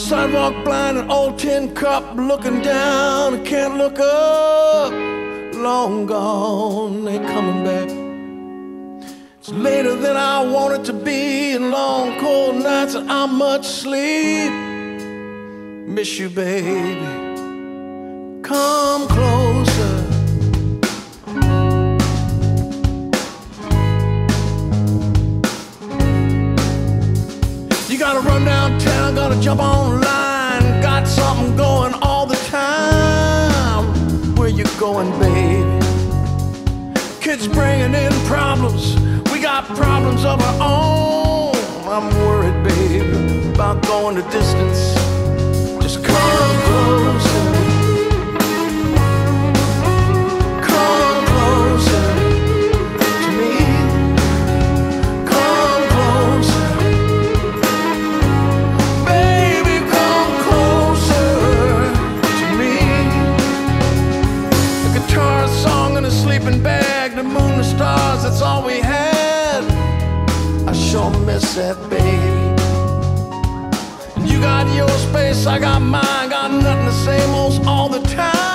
sidewalk blind, an old tin cup, looking down, I can't look up. Long gone, ain't coming back. It's later than I want it to be, and long cold nights and how much sleep. Miss you, baby. Come closer. You gotta run downtown, gotta jump online, got something going all the time. Where you going, baby? Kids bringing in problems, we got problems of our own. I'm worried, baby, about going the distance. Just come closer. Come closer to me. Come closer. Baby, come closer to me. A guitar, a song, and a sleeping bag, the moon, the stars, that's all we had. I sure miss that, baby. You got your space, I got mine, got nothing to say most all the time.